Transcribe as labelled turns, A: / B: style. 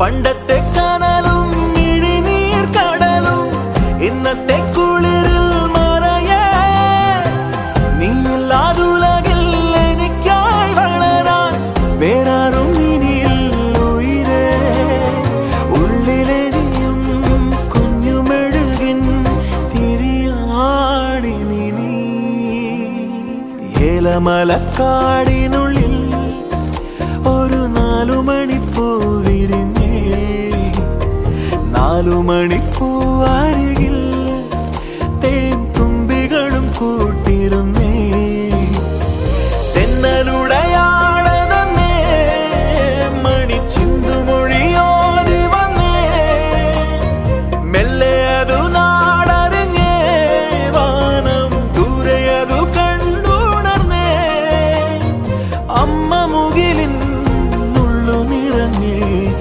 A: പണ്ടത്തെ കനലും ഇഴിനീർ കടലും ഇന്നത്തെ കുളിരിൽ മറയേ നീയില്ലാതുലകിൽ എനിക്കായി വളരാൻ വേറാരും ഇനിയില്ല ഉയിരേ ഉള്ളിലെരിയും കുഞ്ഞുമെഴുകിൻ തിരിയാടി നീ ഏലമലക്കാടിനുള്ളിൽ ഒരു 4 മണിപ്പൂ വിരിഞ്ഞേ 4 മണിപ്പൂ അരികിൽ